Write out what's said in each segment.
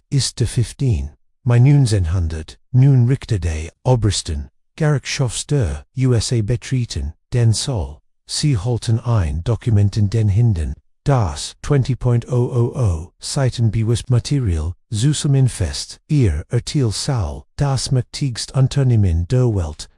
ist der 15. My 1900, nun Richterday, Obersten, Gewerkschaftssteuer, USA betreten, den Sol, Sie halten ein Dokument in den Händen, das 20.000 Seiten Beweismaterial, zusammenfasst, ihr Ertil Saul, das mächtigst Unternehmen der Welt,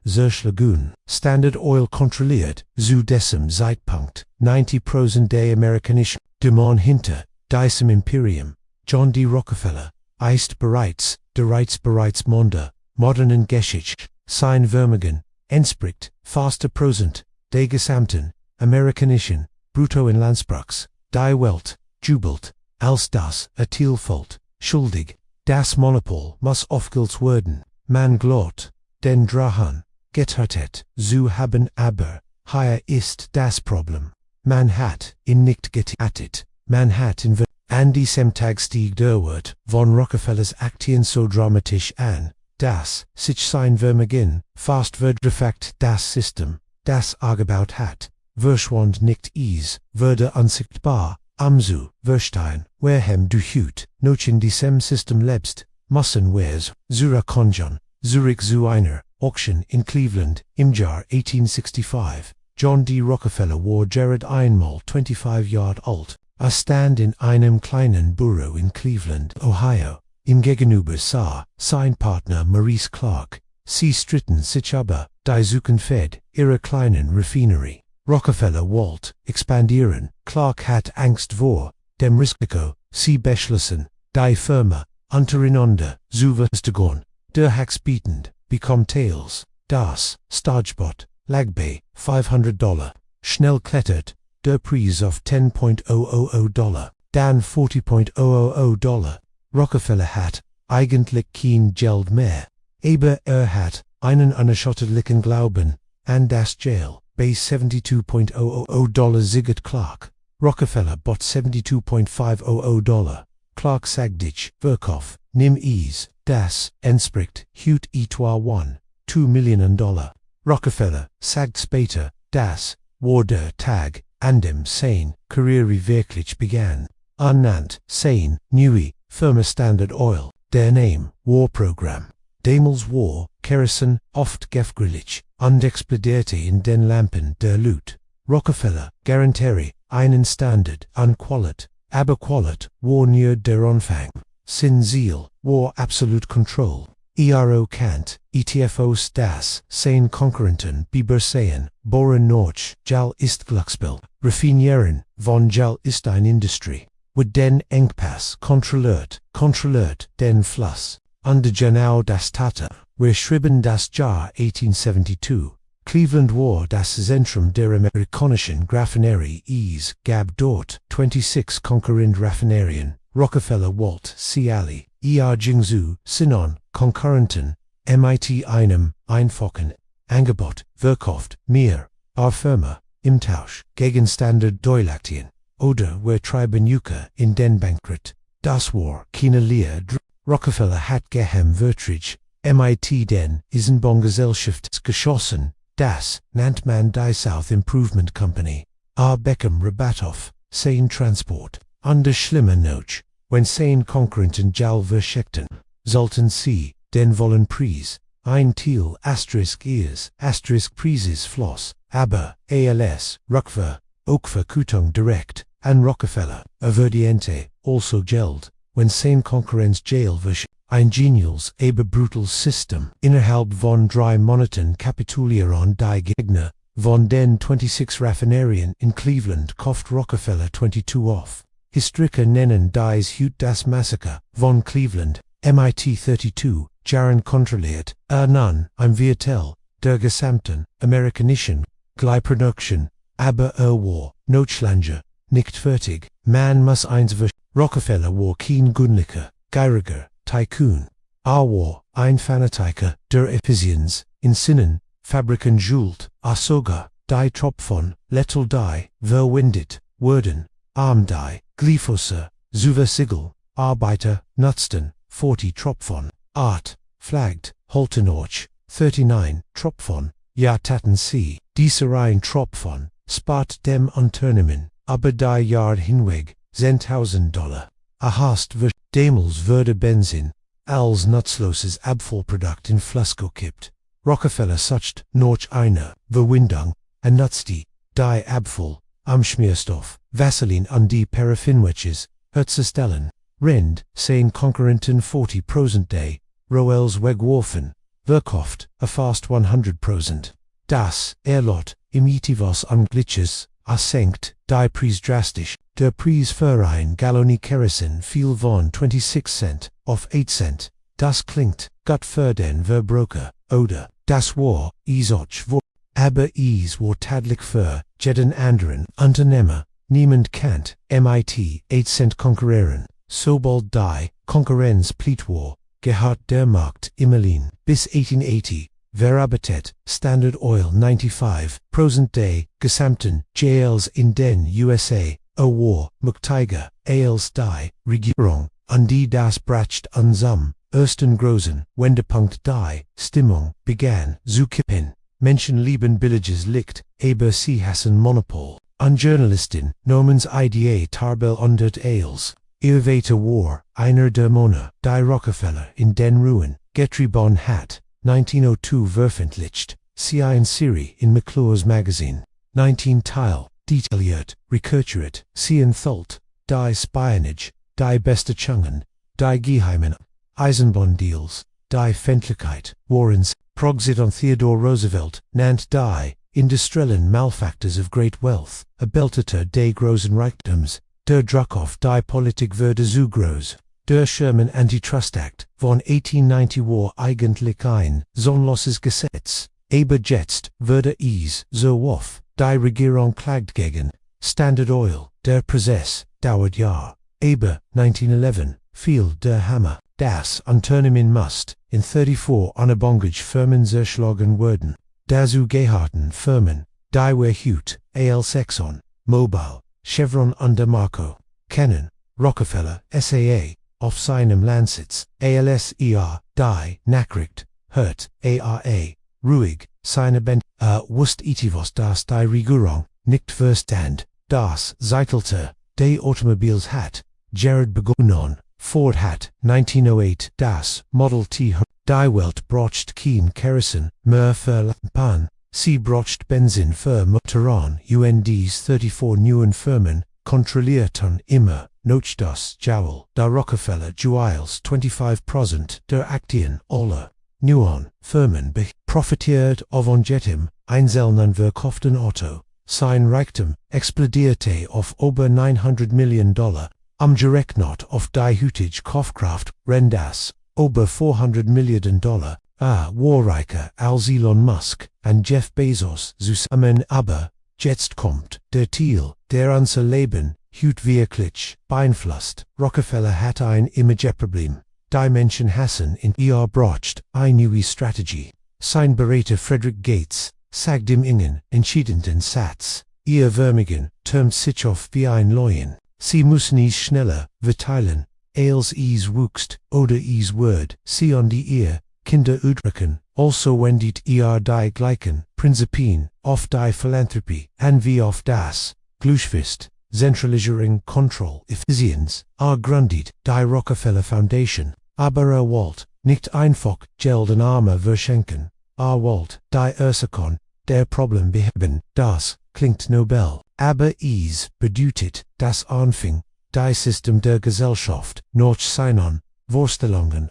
Lagoon, Standard Oil kontrolliert, zu diesem Zeitpunkt, 90% der amerikanischen Demand hinter, diesem Imperium, John D. Rockefeller, ist bereits Monde, modernen Geschichte, sein Vermögen, entspricht, fast Prozent, der gesamten, amerikanischen, Bruttoinlandsproducts, die Welt, jubelt, als das Ertilfalt, schuldig, das Monopol muss aufgelöst werden, man glaubt, den Drachen, getötet, zu haben aber, hier ist das Problem, man hat ihn nicht getötet, man hat ihn an diesem Tag stieg der Wert von Rockefellers Aktien so dramatisch an, dass sich sein Vermögen fast verdreifacht das System, das gebaut hat, verschwand nicht wurde unsichtbar, umso verstehen, werhem du hüt, noch in diesem System lebst, müssen wir's, Zurich zu einer Auction in Cleveland, im Jahr 1865, John D. Rockefeller war gerade einmal 25 Jahre alt, stand in einem kleinen Büro in Cleveland, Ohio, ihm gegenüber sah sein Partner Maurice Clark, sie stritten sich aber, die Zukunft ihrer kleinen Raffinerie. Rockefeller wollte expandieren, Clark hat Angst vor dem Risiko, sie beschlossen, die Firma untereinander zu verstehen, der Hacks bietend, become Tales, das Startbot, lag bei $500, schnell klettert, der Preis auf $10.000, dann $40.000. Rockefeller hat eigentlich kein Geld mehr, aber hat einen unerschütterlichen Glauben an das Geld. Bei $72.000 siegert Clark. Rockefeller bot $72.500. Clark sagt dich, Verkauf, nimm das entspricht heute etwa $2 Millionen. Rockefeller sagt später, das war der Tag, an dem seine Karriere wirklich begann. Annannt seine neue Firma Standard Oil, der Name war Programm. Damals war Kerosene oft gefährlich und explodierte in den Lampen der Leute. Rockefeller garantierte einen Standard an Qualität, aber Qualität war nur der Anfang. Sein Ziel war absolute Kontrolle. Kannst, ETFOs das seine Konkurrenten bebersäen, bohren noch, Gel ist Glücksspiel, Raffinieren von Gel ist eine Industrie. Wird den Engpass kontrolliert den Fluss. Under genau das Tate, wir schrieben das Jahr 1872. Cleveland war das Zentrum der amerikanischen Raffinerie. Es gab dort 26 konkurrierende Raffinerien. Rockefeller wollte sie alle, Jingsu, Sinon, Konkurrenten, mit einem einfachen Angebot verkauft, mir, Firma, im Tausch, gegen Standard-Oil-Aktien, oder wir treiben Yucca in den Bankrott. Das war keine Lehre. Rockefeller hat geheimwörtrig, mit den Eisenbahngesellschaft geschossen, das nennt man die South Improvement Company, Beckham Rabatoff, sein Transport, und der schlimme Noch, wenn sein Konkurrenten Gel verschickten, sollten sie den vollen Preis, ein Teil Preises floss, aber als Rückver, Vergütung direkt, an Rockefeller, verdiente, also Geld, wenn sein Konkurrenz Gel verschickte. Ein geniales, aber brutales System. Innerhalb von 3 Monaten kapitulieren die Gegner von den 26 Raffinerien in Cleveland kauft Rockefeller 22 auf. Historiker nennen dies heute das Massaker von Cleveland, mit 32 Jahren kontrolliert, nun ein Viertel der gesamten amerikanischen Gleiproduktion, aber war Notschlanger, nicht fertig. Man muss eins Rockefeller war kein Gunlicher, gieriger Tycoon. War ein Fanatiker der Effizienz, in Sinnen, Fabriken schuld, sogar die Tropfen, Lettel die, verwendet, wurden, die, Glyphose, Zuversiegel, Arbeiter, nutzten, 40 Tropfen, flagged, Holtenoch, 39 Tropfen, taten sie, diese rein Tropfen, spart dem Unternehmen, aber die Jahr hinweg, $10,000. hast damals wurde Benzin, als nutzloses Abfallprodukt in Flasco kippt. Rockefeller sucht noch eine Verwindung, nutzte die Abfall am Schmierstoff, Vaseline an die Paraffinwetjes, herzustellen. Rind, zijn concurrenten 40% day, Roels wegworfen, verkauft, fast 100%. Das Lot, imitivos an Glitches, senkt, die Preis drastisch, der Preis für ein Galloni Kerosin fiel von 26 Cent auf 8 Cent. Das klingt, gut für den Verbrucher, oder, das war, auch wo, aber es war tadlich für, jeden anderen Unternehmer, niemand kennt, mit 8 Cent konkurrieren. Sobald die Konkurrenz pleite war, gehört der Markt immerhin bis 1880, verarbeitet, Standard Oil 95% der gesamten Gals in den USA, war Muktiger, als die Regierung, an die das bracht ansam, ersten großen Wendepunkt die Stimmung begann zu kippen. Menschen lieben billiges Licht, aber sie hassen Monopol. An Journalistin namens Ida Tarbell undert als Weiter war einer der Männer, die Rockefeller in den Ruin getrieben hat, 1902 veröffentlicht, sie eine Serie in McClure's Magazine, 19 Teil, detailliert, recherchiert, sie enthält, die Spionage, die Bestechungen, die geheimen Eisenbahndeals, die Feindlichkeit, Warrens, Progsit on Theodore Roosevelt, nannt die industriellen Malfactors of great wealth, Belteter des großen Reichtums, der Druck auf die Politik wurde zu groß. Der Sherman Antitrust Act von 1890 war eigentlich ein sinnloses Gesetz, aber jetzt wurde es so auf, die Regierung klagt gegen Standard Oil, der Prozess dauert Jahr, aber 1911 fiel der Hammer, das Unternehmen musste in 34 unabhängige Firmen zerschlagen werden. Dazu gehörten Firmen, die wir heute als Exxon, Mobil, Chevron und Marco kennen, Rockefeller, SAA, auf seinem Landsitz, ALSER, die Nachricht, hört, ARA, ruhig, seine Band, wusst etivos das die Regierung, nicht verstand, das Zeitalter, des Automobils hat, Jared begonnen, Ford hat, 1908, das Model T, die Welt braucht kein Kerosin mehr für Lampen, sie braucht Benzin für Motoren, UNDs 34 neuen Firmen, kontrollierten immer, noch das Jowl, da Rockefeller Jewels 25% der Aktien aller neuen Firmen profitiert von jedem einzelnen verkauften Auto, sein Reichtum explodierte auf über $900 Millionen, umgerechnet auf die heutige Kaufkraft, rendas, über $400 Milliarden, war reicher als Elon Musk und Jeff Bezos zusammen, aber jetzt kommt der Teil, der unser Leben heute wirklich beeinflusst. Rockefeller hat ein Imageproblem. Die Menschen hassen ihn, braucht eine neue Strategie. Sein Berater Frederick Gates sagt ihm entschiedenen Satz, Vermögen türmt sich auf wie ein Leuen. Sie müssen es schneller verteilen, als es wuchst, oder es wird sie an die Kinder udrücken, also wendet die gleichen Prinzipien auf die Philanthropie an wie auf das Gleichgewicht, Zentralisierung, Kontrolle, Effizienz, gründet die Rockefeller Foundation, aber wollt nicht einfach Geld an Arme verschenken, wollt die Ursachen der Problem beheben, das klingt nobel, aber es bedeutet, dass Anfang die System der Gesellschaft noch seinen Vorstellungen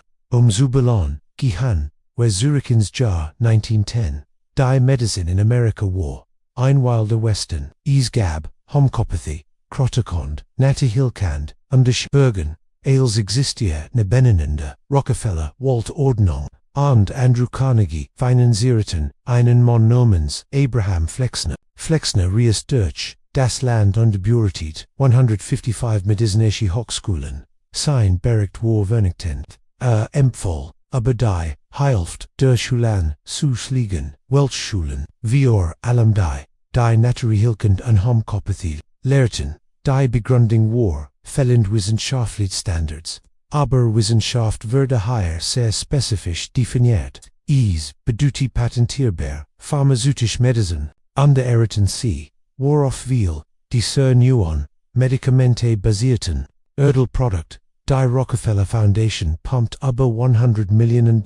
zu belohnen gehen, where Zurich's Jahr 1910, die Medicine in America war, ein wilder Western, es gab Homöopathie, Krotikond, Natterhilkand, und Bergen, als existiert nebeneinander, Rockefeller, Walt Ordnung, und Andrew Carnegie finanzierten einen Mann namens Abraham Flexner. Flexner reist durch das Land und beurteilt 155 medizinische Hochschulen. Sein Bericht war vernichtend. Empfahl, aber die Hälfte der Schulen zu schließen, Weltschulen, wir allem die Naturheilkunde und Homöopathie lehrten, die Begründung war, fehlend wissenschaftliche Standards, aber Wissenschaft wurde hier sehr spezifisch definiert. Es bedeutet patentierbar, pharmazeutisch Medizin, an der ersten sie, worauf wir, die neuen Medikamente basierten, Produkt, Die Rockefeller Foundation pumped über $100 Million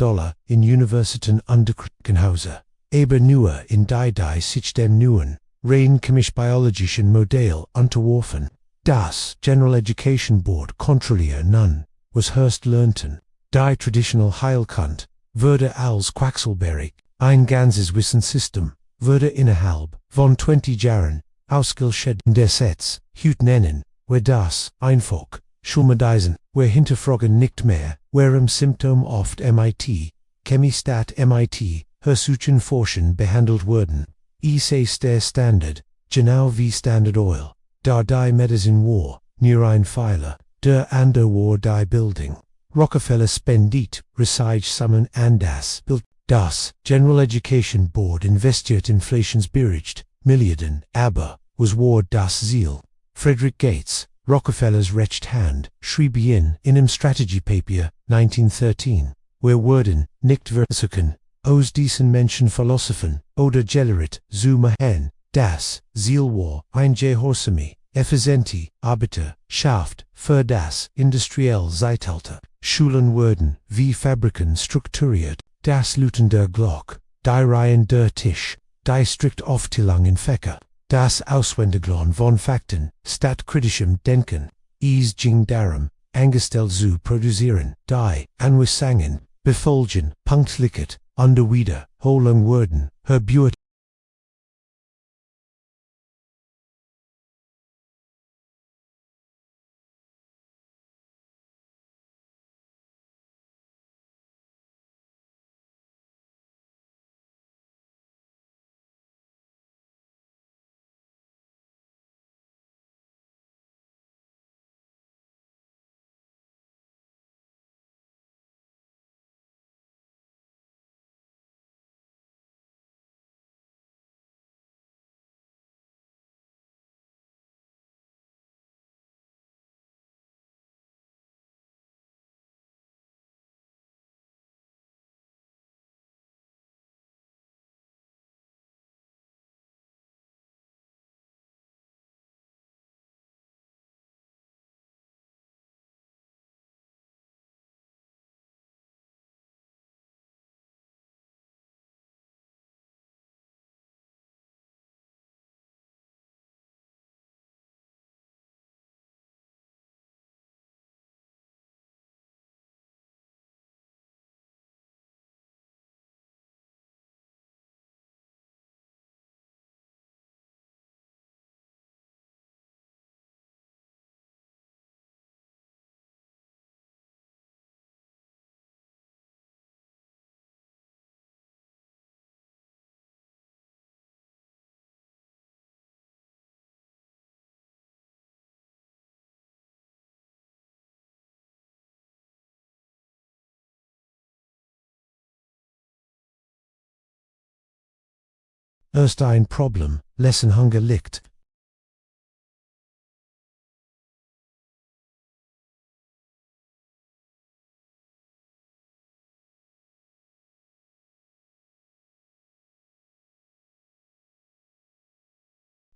in Universitäten und Krankenhäuser. Aber nur in die sich dem neuen, rein chemisch-biologischen Modell unterworfen. Das General Education Board kontrollieren nun, was Hearst lernten. Die traditional Heilkund wurde als quacksalberig. Ein ganzes Wissenssystem wurde innerhalb von 20 Jahren ausgeschaltet. Der Setz, Hut nennen, wir das einfach Schulmedizin, wir hinterfragen nicht mehr, warum Symptom oft MIT, Chemistat MIT, Hersuchen forschen behandelt wurden. Ist der Standard, genau wie Standard Oil, da die Medicine war, nur ein Fehler, der andere war die Bildung. Rockefeller spendiert resige Summen an das Bild. Das General Education Board investiert inflationsbereinigt Milliarden, aber was war das Ziel? Frederick Gates, Rockefellers rechte Hand, schrieb in einem Strategy Paper 1913, wir werden nicht versuchen, aus diesen Menschen Philosophen oder Gellerit zu machen. Das Ziel war ein gehorsame, effiziente Arbeiterschaft für das industrielle Zeitalter. Schulen wurden wie Fabriken strukturiert. Das Luten der Glock, die Reihen der Tisch, die strikt Aufteilung in Fächer, das Auswendiglernen von Fakten, statt kritischem Denken, es ging darum, angestellt zu produzieren, die Anweisungen, befolgen, Punktlichkeit, und Wiederholung wurden, herbeigeführt. Erst ein Problem, Lessenhunger liegt.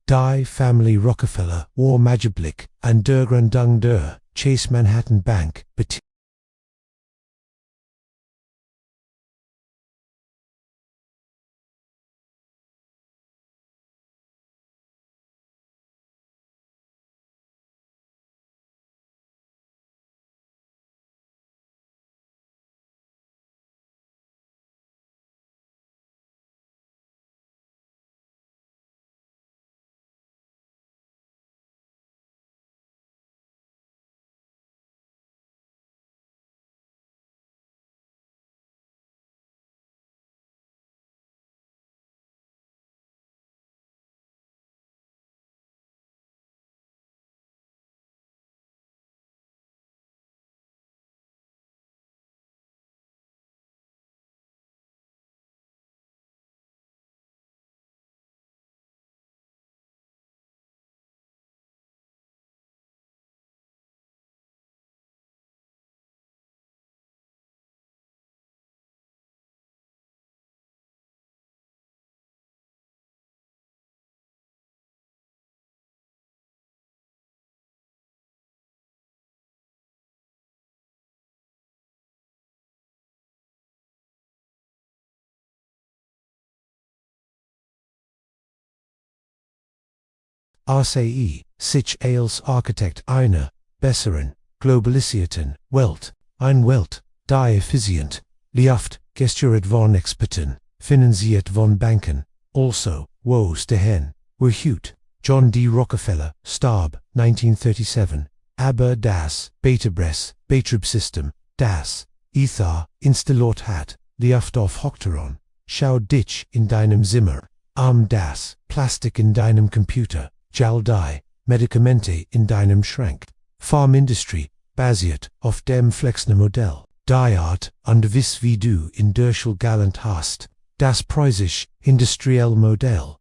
Die Family Rockefeller war maßgeblich an der Gründung der Chase Manhattan Bank beteiligt. RCE, sich als Architekt einer besseren Globalisierten Welt, ein Welt, die effizient, Liaft, gestuurd von Experten, finanziert von Banken, also, woes dehen, were Hute, John D. Rockefeller, starb, 1937, aber das Betriebssystem, das Ether installiert hat, Liaft auf Hochteron, schau dich in deinem Zimmer, das Plastik in deinem Computer, Jal die Medikamente in deinem Schrank. Farm Industry, basiert auf dem flexiblen Modell, die Art und Weise wie du in Derschel galant hast, das preußisch industrielle Modell.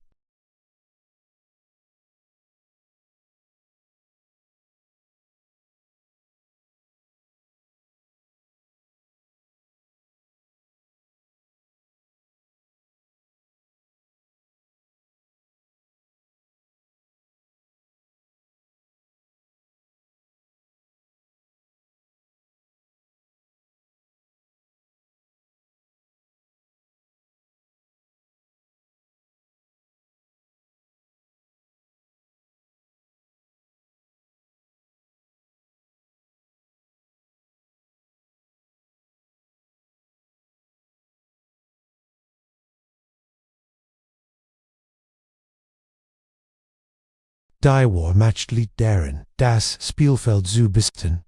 Die war matcht Lied deren, das Spielfeld zu bisten.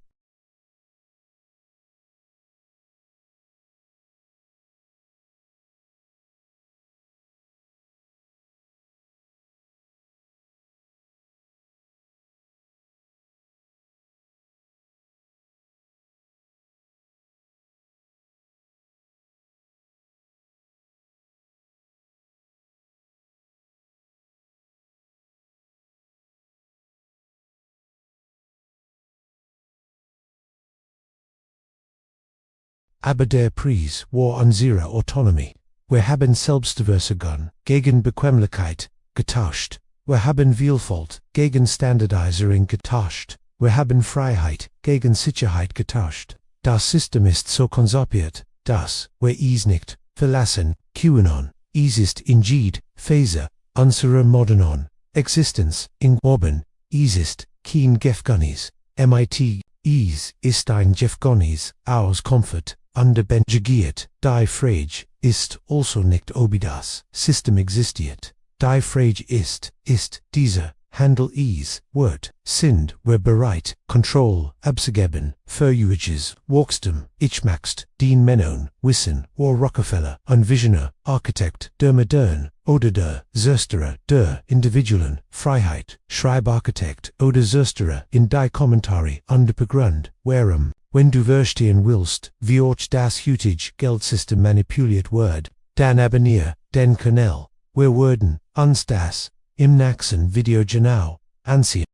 Aber der Preis war unsere Autonomie. Wir haben Selbstversorgung gegen Bequemlichkeit getauscht. Wir haben Vielfalt gegen Standardisierung getauscht. Wir haben Freiheit gegen Sicherheit getauscht. Das System ist so konzipiert, dass wir es nicht verlassen können. Es ist indeed Phase unserer modernen Existenz in Oben. Es ist kein Gefängnis. MIT. Es ist ein Gefängnis aus Komfort. Underbenjigiert, die Frage ist also nicht ob das System existiert. Die Frage ist dieser Handel wird, sind wir bereit, Kontrolle abzugeben, für Wachstum, ich magst, den Menon, Wissen, or Rockefeller, ein Visionar, Architekt, der Modern, oder der Zersterer, der Individuen, Freiheit, Schreibarchitekt, oder Zersterer, in die Kommentare, under Begrund, warum, wenn du verstehen willst, wie auch das heutige Geldsystem manipuliert wird, dann abonniere den Kanal. Wir werden uns das im nächsten Video genau ansehen.